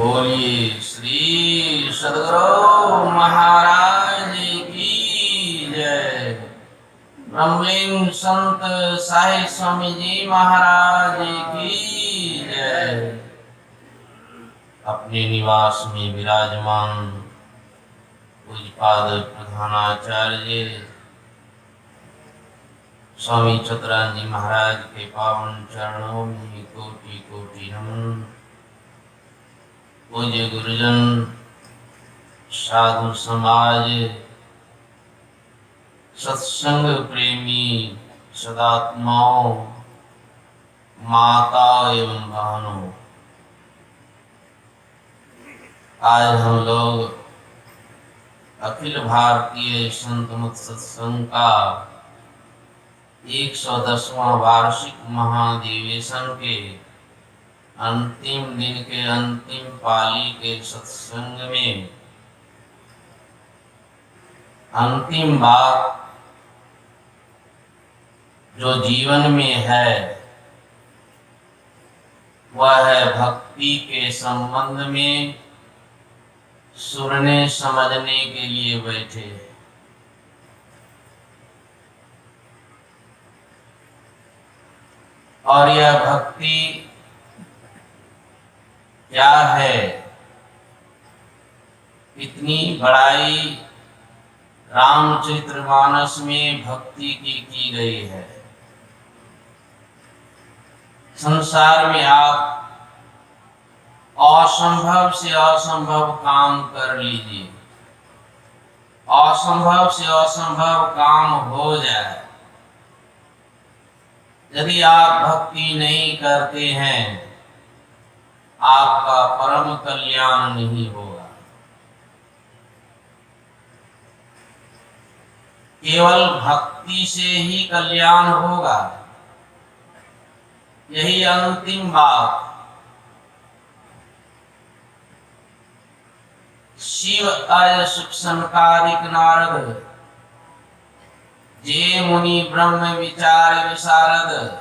बोलिए श्री सद्गुरु महाराज की जय। ब्रह्मलिंग संत साहिब स्वामी जी महाराज की जय। अपने निवास में विराजमान पूज्यपाद प्रधानाचार्य स्वामी चतुरानंद जी महाराज के पावन चरणों में कोटि कोटि नमन। पूज्य गुरुजन, साधु समाज, सत्संग प्रेमी सदात्माओं, माता एवं बहनों, आज हम लोग अखिल भारतीय संत मत सत्संग का 110वां वार्षिक महाधिवेशन के अंतिम दिन के अंतिम पाली के सत्संग में अंतिम बात जो जीवन में है वह है भक्ति के संबंध में सुनने समझने के लिए बैठे। और यह भक्ति क्या है, इतनी बड़ाई रामचरितमानस में भक्ति की गई है। संसार में आप असंभव से असंभव काम कर लीजिए, असंभव से असंभव काम हो जाए, यदि आप भक्ति नहीं करते हैं आपका परम कल्याण नहीं होगा। केवल भक्ति से ही कल्याण होगा, यही अंतिम बात। शिव आय सुख संकारिक नारद, जे मुनि ब्रह्म विचार विशारद,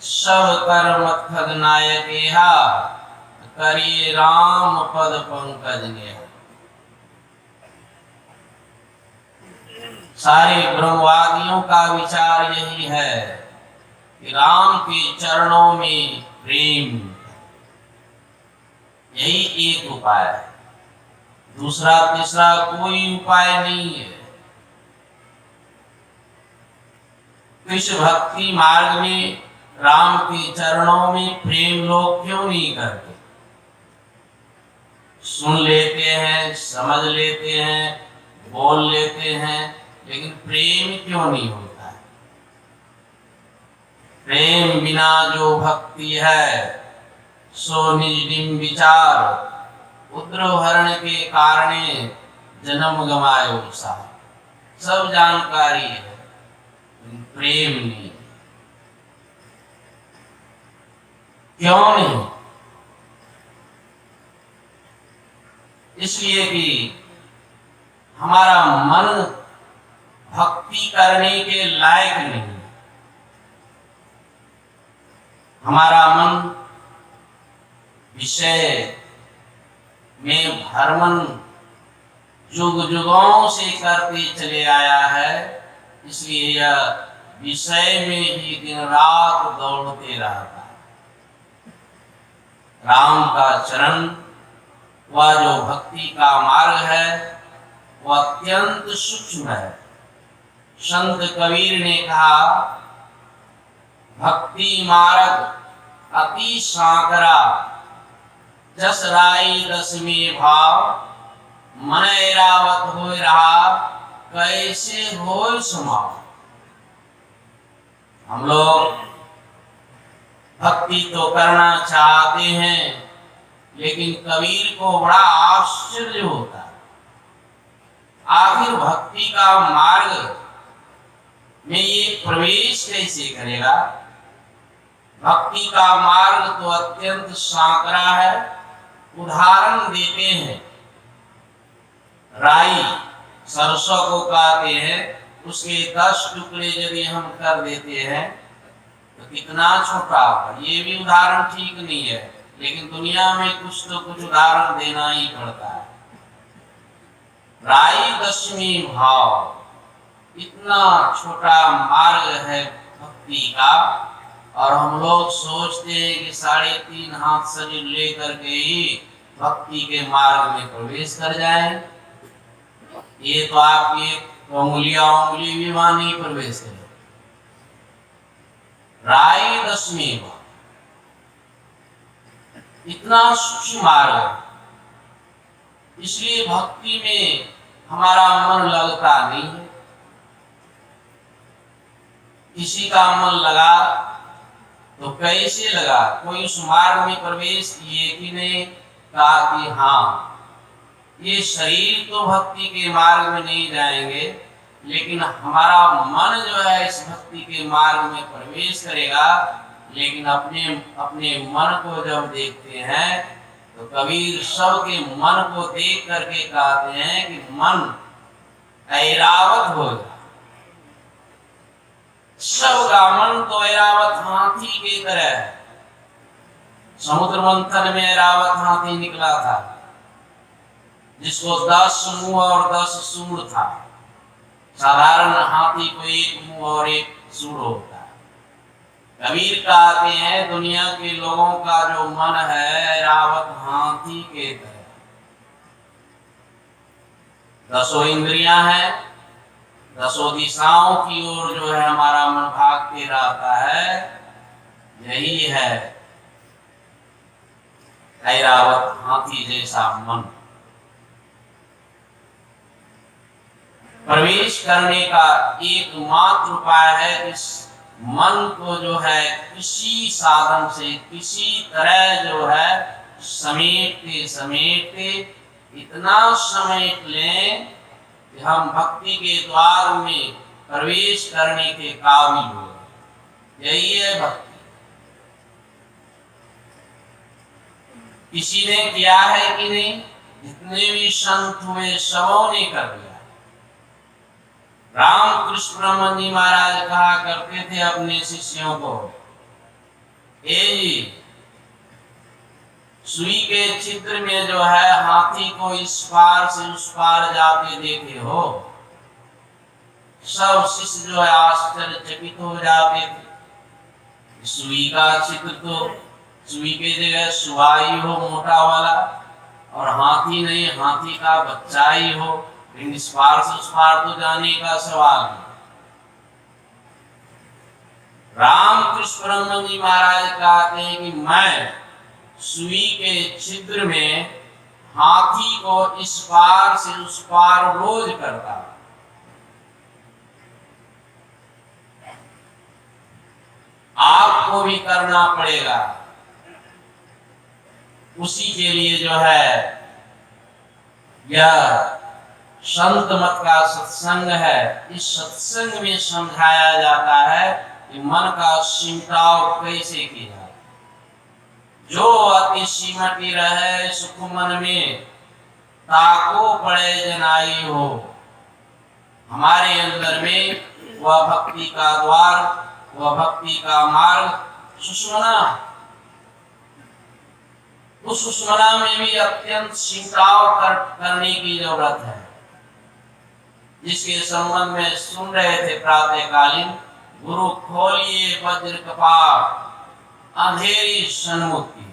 सब कर मत्थग नायकेहा, करिए राम पद पंकज नेहा। सारे ब्रह्मवादियों का विचार यही है कि राम के चरणों में प्रेम, यही एक उपाय है, दूसरा तीसरा कोई उपाय नहीं है। इस भक्ति मार्ग में राम के चरणों में प्रेम लोग क्यों नहीं करते? सुन लेते हैं, समझ लेते हैं, बोल लेते हैं, लेकिन प्रेम क्यों नहीं होता है? प्रेम बिना जो भक्ति है सो निज विचार, उद्रवहरण के कारणे जन्म गमायो सा। सब जानकारी है, प्रेम नहीं। क्यों नहीं? इसलिए कि हमारा मन भक्ति करने के लायक नहीं। हमारा मन विषय में भ्रमण युग युगों से करते चले आया है, इसलिए यह विषय में ही दिन रात दौड़ते रहता है। राम का चरण, वह जो भक्ति का मार्ग है, वह अत्यंत सूक्ष्म है। संत कबीर ने कहा, भक्ति मार्ग अति सांकरा, जस राई रस में भाव, मन एरावत हो रहा, कैसे हो समाव। हम लोग भक्ति तो करना चाहते हैं, लेकिन कबीर को बड़ा आश्चर्य होता है, आखिर भक्ति का मार्ग में ये प्रवेश कैसे करेगा? भक्ति का मार्ग तो अत्यंत सांकरा है। उदाहरण देते हैं, राई सरसों को कहते हैं, उसके 10 टुकड़े यदि हम कर देते हैं तो कितना छोटा होगा। ये भी उदाहरण ठीक नहीं है, लेकिन दुनिया में कुछ तो कुछ उदाहरण देना ही पड़ता है। राई दशमी भाव, इतना छोटा मार्ग है भक्ति का, और हम लोग सोचते हैं कि 3.5 हाथ शरीर लेकर के ही भक्ति के मार्ग में प्रवेश कर जाएं। ये तो आपकी उंगली भी वहां नहीं प्रवेश करे। राई दशमी इतना सूक्ष्म मार्ग है, इसलिए भक्ति में हमारा मन लगता नहीं है। किसी का मन लगा तो कैसे लगा? कोई उस मार्ग में प्रवेश किए कि नहीं? कहा कि हाँ, ये शरीर तो भक्ति के मार्ग में नहीं जाएंगे, लेकिन हमारा मन जो है इस भक्ति के मार्ग में प्रवेश करेगा। लेकिन अपने अपने मन को जब देखते हैं तो कबीर सबके मन को देख करके कहते हैं कि मन ऐरावत हो जाए। सबका मन तो ऐरावत हाथी की तरह है। समुद्र मंथन में ऐरावत हाथी निकला था, जिसको 10 मुंह और 10 सूंड था। साधारण हाथी को 1 मुंह और 1 सूंड होता है। कबीर कहते हैं दुनिया के लोगों का जो मन है ऐरावत हाथी के तरह। 10 इंद्रियां हैं, 10 दिशाओं की ओर जो है हमारा मन भागते रहता है। यही है ऐरावत हाथी जैसा मन। प्रवेश करने का एकमात्र उपाय है इस मन को जो है किसी साधन से, किसी तरह जो है समेटते समेटते इतना समेट लें कि हम भक्ति के द्वार में प्रवेश करने के काबिल हो। यही है भक्ति। किसी ने किया है कि नहीं? जितने भी संत हुए सबों ने कर दिया। रामकृष्ण परमहंस जी महाराज कहा करते थे अपने शिष्यों को, सुई के छिद्र में जो है हाथी को इस पार से उस पार जाते देखे हो। सब शिष्य जो है आश्चर्यचकित हो जाते थे। सुई का छिद्र तो सुई के जगह सुहाई हो मोटा वाला, और हाथी नहीं, हाथी का बच्चा ही हो, लेकिन इस पार से उस पार तो जाने का सवाल नहीं। रामकृष्ण परमहंस जी महाराज कहते हैं कि मैं सुई के छिद्र में हाथी को इस पार से उस पार रोज करता। आपको भी करना पड़ेगा। उसी के लिए जो है यह संत मत का सत्संग है। इस सत्संग में समझाया जाता है कि मन का सिमटाव कैसे किया। जो अति सिमटी रहे सुख मन में, ताको पड़े जनाई हो। हमारे अंदर में वह भक्ति का द्वार, वह भक्ति का मार्ग सुषमना। उस सुषमना में भी अत्यंत सिमटाव करने की जरूरत है, जिसके संबंध में सुन रहे थे प्रातःकालीन। गुरु खोलिए वज्र कपाट, अंधेरी सन्मुख की।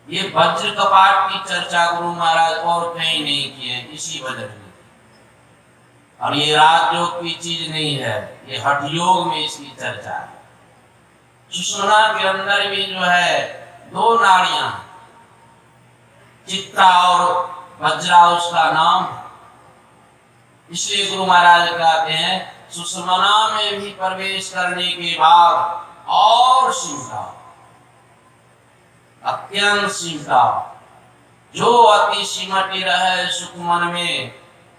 ये वज्र कपाट की चर्चा गुरु महाराज और कहीं नहीं की है, इसी वजह में। और ये राजयोग की चीज नहीं है, ये हठ योग में इसकी चर्चा है। सुषुम्ना के अंदर भी जो है 2 नाड़ियां, चित्ता और वज्रा उसका नाम। इसलिए गुरु महाराज कहते हैं सुषुम्ना में भी प्रवेश करने के बाद और सिमटा, अत्यंत सिमटा। जो अति सिमटी रहे सुख मन में,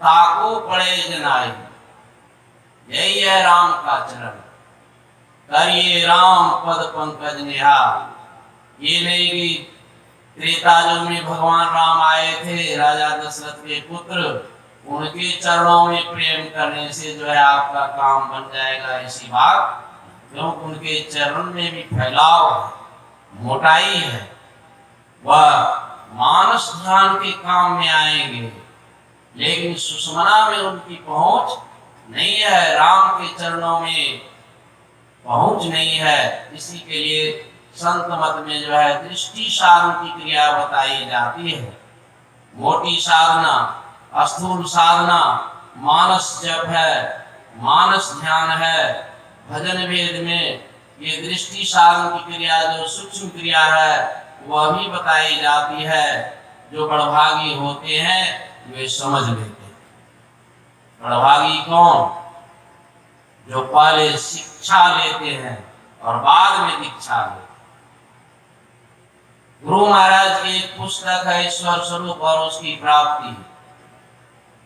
ताको पड़े जनाई। यही है राम का चरण। करिए राम पद पंकज निहार। ये नहीं कि त्रेता युग में भगवान राम आए थे, राजा दशरथ के पुत्र, उनके चरणों में प्रेम करने से जो है आपका काम बन जाएगा, ऐसी बात। क्योंकि उनके चरण में भी फैलाव है, मोटाई है। वह मानस ध्यान के काम में आएंगे, लेकिन सुषमना में उनकी पहुंच नहीं है, राम के चरणों में पहुंच नहीं है। इसी के लिए संत मत में जो है दृष्टि साधन की क्रिया बताई जाती है। मोटी साधना, स्थूल साधना मानस जप है, मानस ध्यान है। भजन वेद में ये दृष्टि साधन की क्रिया जो सूक्ष्म क्रिया है वह भी बताई जाती है। जो बड़भागी होते हैं वे समझ लेते हैं। बड़भागी कौन? जो पहले शिक्षा लेते हैं और बाद में दीक्षा लेते हैं। गुरु महाराज की एक पुस्तक है ईश्वर स्वरूप और उसकी प्राप्ति,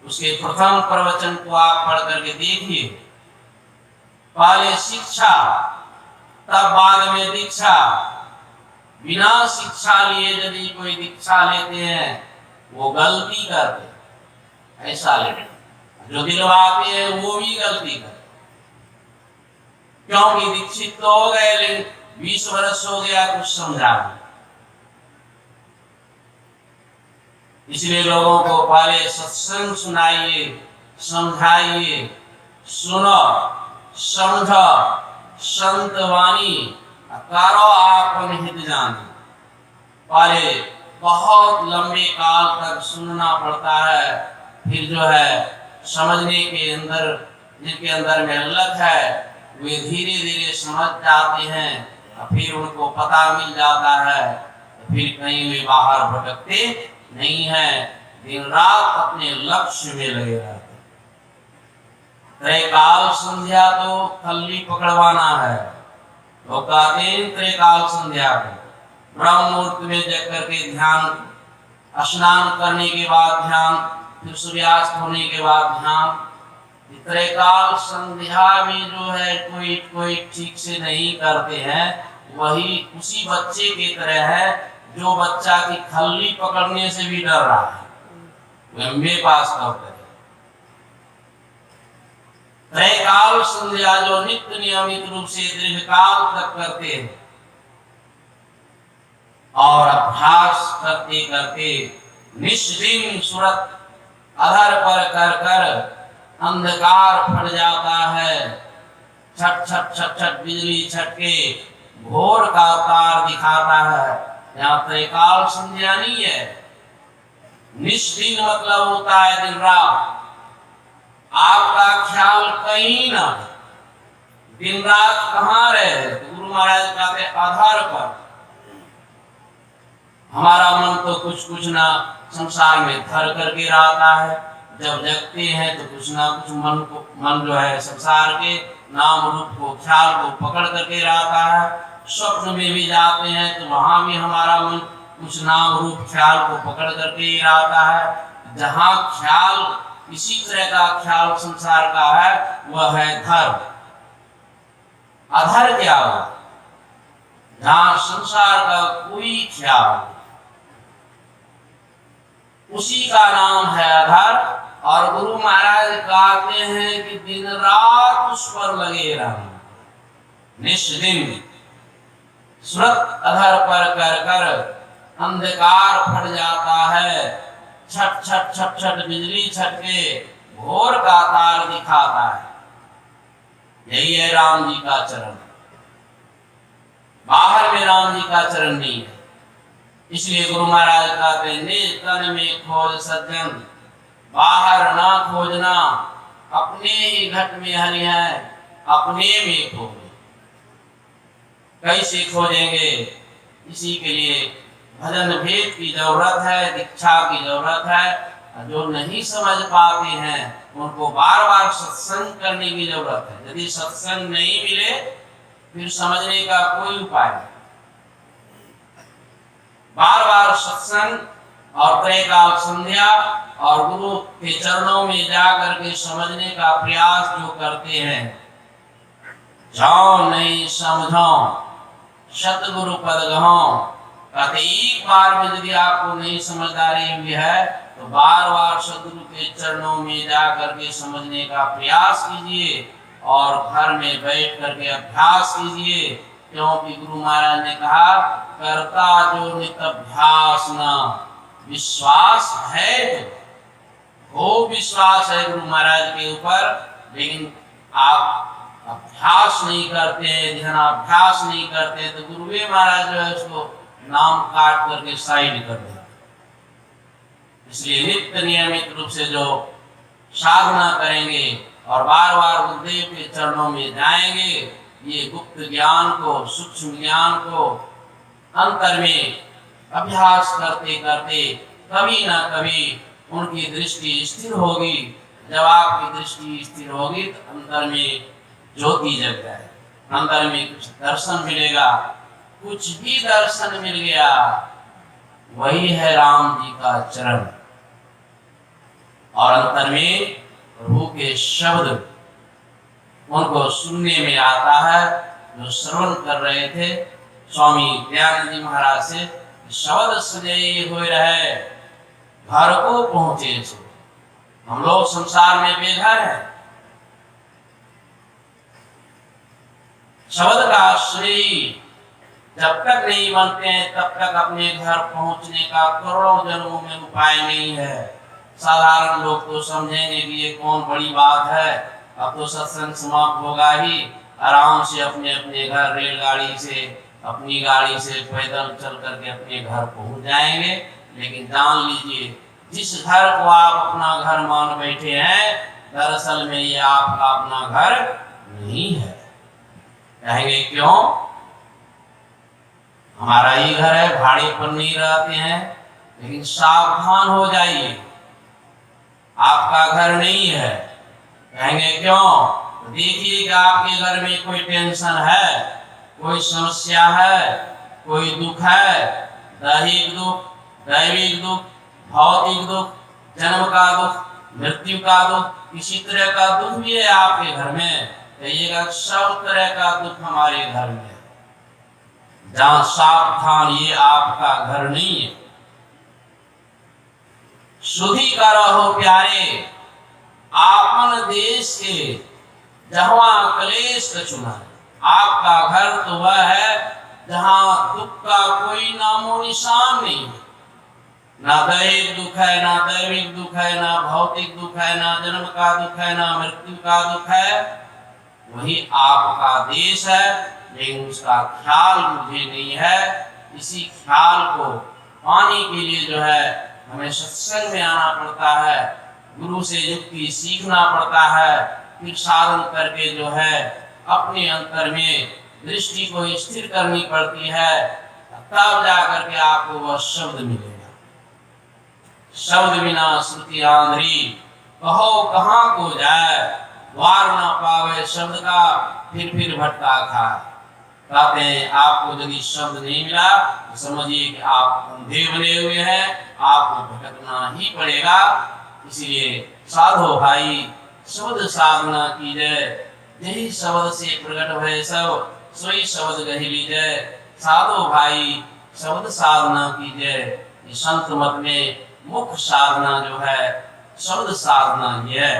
उसके प्रथम प्रवचन को आप पढ़ करके देखिए। पहले शिक्षा तब बाद में दीक्षा। बिना शिक्षा लिए यदि कोई दीक्षा लेते हैं वो गलती करते हैं, ऐसा लेते। जो दिलवाते हैं वो भी गलती करते, क्योंकि दीक्षित तो हो गए लेकिन 20 वर्ष हो गया कुछ समझा नहीं। इसलिए लोगों को पहले सत्संग सुनाइए, समझाइए, सुनो, समझो, संत वाणी करो आपन हित जाने। पहले बहुत लंबे काल तक सुनना पड़ता है, फिर जो है समझने के अंदर, जिनके अंदर में लत है वे धीरे धीरे समझ जाते हैं, फिर उनको पता मिल जाता है, फिर कहीं वे बाहर भटकते नहीं है, दिन रात अपने लक्ष्य में लगे रहते। त्रैकाल संध्या तो खल्ली पकड़वाना है। लोग कहते हैं त्रैकाल संध्या को ब्रह्म मुहूर्त में जग करके ध्यान, स्नान करने के बाद ध्यान, फिर सूर्यास्त होने के बाद ध्यान। त्रैकाल संध्या भी जो है कोई कोई ठीक से नहीं करते हैं। वही उसी बच्चे की तरह है जो बच्चा की खल्ली पकड़ने से भी डर रहा है, वो एमए पास कब करे। त्रैकाल संध्या जो नित्य नियमित रूप से दीर्घकाल तक करते हैं और अभ्यास करते करते निष्दिन सुरत अधर पर कर कर अंधकार फट जाता है। छट छट छट छट बिजली छटके भोर का तार दिखाता है। यहाँ त्रैकाल संध्या नहीं है। निष्दिन मतलब होता है दिन रात, आपका ख्याल कहीं ना, दिन रात कहाँ रहे। तो गुरु महाराज कहते आधार पर हमारा मन तो कुछ ना संसार में धर करके रहता है। जब जगते हैं तो कुछ ना कुछ मन जो है संसार के नाम रूप को, ख्याल को पकड़ करके रहता है। स्वप्न में भी जाते हैं तो वहां भी हमारा मन कुछ नाम रूप ख्याल को पकड़ करके ही रहता है। जहाँ ख्याल इसी तरह का ख्याल संसार का है वह है धर्म। अधर क्या हुआ? जहाँ संसार का कोई ख्याल, उसी का नाम है अधर। और गुरु महाराज कहते हैं कि दिन रात उस पर लगे रहना, निष्दिन सुरत अधर पर कर कर अंधकार फट जाता है। छट छट छट छट बिजली छटके भोर का तार दिखाता है। यही है राम जी का चरण। बाहर में राम जी का चरण नहीं है। इसलिए गुरु महाराज कहते हैं निज तन में खोज सज्जन, बाहर ना खोजना, अपने ही घट में हरि है, अपने में खोज। कैसे खोजेंगे? इसी के लिए भजन भेद की जरूरत है, दीक्षा की जरूरत है। जो नहीं समझ पाते हैं उनको बार बार सत्संग करने की जरूरत है। यदि सत्संग नहीं मिले फिर समझने का कोई उपाय नहीं। बार बार सत्संग और त्रैकाल संध्या और गुरु के चरणों में जाकर के समझने का प्रयास जो करते हैं, जाओ नहीं समझो सतगुरु पद गहो। कहते एक बार में यदि आपको नहीं समझदारी हुई है तो बार बार सतगुरु के चरणों में जाकर के समझने का प्रयास कीजिए और घर में बैठ करके अभ्यास कीजिए। क्योंकि गुरु महाराज ने कहा करता जो नित अभ्यास न विश्वास है, वो विश्वास है गुरु महाराज के ऊपर, लेकिन आप अभ्यास नहीं करते, ध्यानाभ्यास नहीं करते, तो गुरुदेव महाराज जो है उसको नाम काट करके साइड कर देते। इसलिए नित्य नियमित रूप से जो साधना करेंगे और बार बार गुरुदेव के चरणों में जाएंगे, ये गुप्त ज्ञान को, सूक्ष्म ज्ञान को अंतर में अभ्यास करते करते कभी ना कभी उनकी दृष्टि स्थिर होगी। जब आपकी दृष्टि स्थिर होगी तो अंतर में ज्योति जग जाए, अंदर में कुछ दर्शन मिलेगा। कुछ भी दर्शन मिल गया वही है राम जी का चरण, और अंतर में प्रभु के शब्द उनको सुनने में आता है। जो श्रवण कर रहे थे स्वामी दयानंद जी महाराज से, शब्द सुने हुए रहे घर को पहुंचे। हम लोग संसार में बेघर हैं, शब्द का श्री जब तक नहीं बनते हैं तब तक अपने घर पहुंचने का करोड़ों जन्मों में उपाय नहीं है। साधारण लोग तो समझेंगे कि ये कौन बड़ी बात है, अब तो सत्संग समाप्त होगा ही, आराम से अपने अपने घर रेलगाड़ी से, अपनी गाड़ी से पैदल चल करके अपने घर पहुंच जाएंगे। लेकिन जान लीजिए, जिस घर को आप अपना घर मान बैठे हैं, दरअसल में ये आपका अपना घर नहीं है। कहेंगे क्यों? हमारा ही घर है, भाड़े पर नहीं रहते हैं। लेकिन सावधान हो जाइए, आपका घर नहीं है। कहेंगे क्यों? तो देखिए कि आपके घर में कोई टेंशन है, कोई समस्या है, कोई दुख है, दैहिक दुख, दैविक दुख, भौतिक दुख, जन्म का दुख, मृत्यु का दुख, किसी तरह का दुख भी है आपके घर में। कहिएगा सब तरह का दुख हमारे घर में। जहां सावधान, ये आपका घर नहीं है। शुद्धि का रहो प्यारे आपन देश के, जहां क्लेश कछुना। आपका घर तो वह है जहां दुख का कोई नामो निशान नहीं है। ना दैहिक दुख है, ना दैविक दुख है, ना भौतिक दुख है, ना जन्म का दुख है, ना मृत्यु का दुख है। वही आपका देश है, लेकिन उसका ख्याल मुझे नहीं है। इसी ख्याल को पाने के लिए जो है हमें सत्संग में आना पड़ता है, गुरु से युक्ति सीखना पड़ता है, फिर साधन करके जो है अपने अंतर में दृष्टि को स्थिर करनी पड़ती है, तब जाकर के आपको वह शब्द मिलेगा। शब्द बिना श्रुति आंध्री, कहो कहाँ को जाए, द्वार ना पावे शब्द का, फिर भटका खाए। कहते हैं आपको यदि शब्द नहीं मिला तो समझिए कि आप अंधे बने हुए हैं, आपको भटकना ही पड़ेगा। इसलिए साधो भाई शब्द साधना कीजिए, यही शब्द से प्रकट भय सब, सोई शब्द कही लीजिए। साधो भाई शब्द साधना कीजिए। ये संत मत में मुख्य साधना जो है शब्द साधना ही है।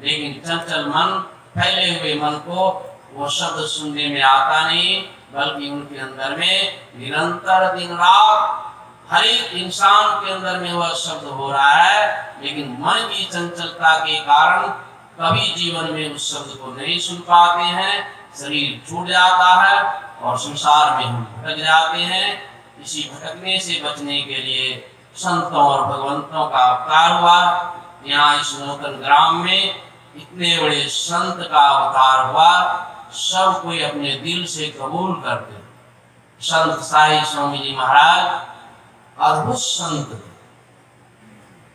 लेकिन चंचल मन, फैले हुए मन को वो शब्द सुनने में आता नहीं, बल्कि उनके अंदर में निरंतर दिन रात हर एक इंसान के अंदर में वह शब्द हो रहा है। लेकिन मन की चंचलता के कारण कभी जीवन में उस शब्द को नहीं सुन पाते हैं, शरीर छूट जाता है और संसार में हम भटक जाते हैं। इसी भटकने से बचने के लिए संतों और भगवंतों का अवतार हुआ। यहाँ इस नूतन ग्राम में इतने बड़े संत का अवतार हुआ, सब कोई अपने दिल से कबूल करते। संत साई स्वामी जी महाराज अद्भुत संत,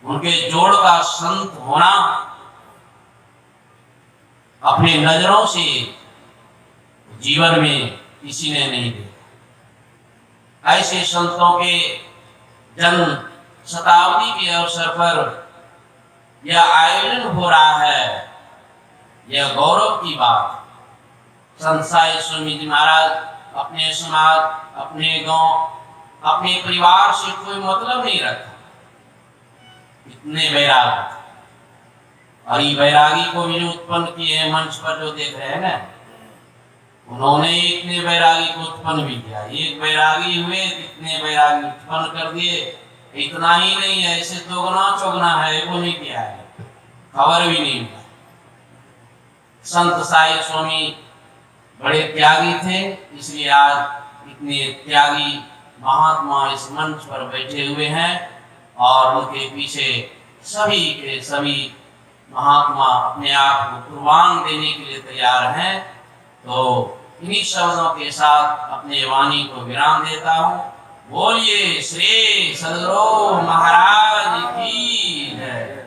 उनके जोड़ का संत होना अपनी नजरों से जीवन में किसी ने नहीं देखा। ऐसे संतों के जन्म शताब्दी के अवसर पर यह आयोजन हो रहा है, यह गौरव की बात। संत साई स्वामी जी महाराज अपने समाज, अपने गांव, अपने परिवार से कोई मतलब नहीं रखा, इतने वैराग। और ये वैरागी को भी जो उत्पन्न किए हैं मंच पर जो देख रहे हैं ना, उन्होंने इतने वैरागी को उत्पन्न भी किया। एक वैरागी हुए इतने वैरागी उत्पन्न कर दिए। इतना ही नहीं है, ऐसे दोगुना चौगुना है वो नहीं किया है, खबर भी नहीं मिला। संत साई स्वामी बड़े त्यागी थे, इसलिए आज इतने त्यागी महात्मा इस मंच पर बैठे हुए हैं और उनके पीछे सभी के सभी महात्मा अपने आप को कुर्बान देने के लिए तैयार हैं। तो इन्हीं शब्दों के साथ अपने वाणी को विराम देता हूँ। बोलिए श्री सद्गुरु महाराज की जय।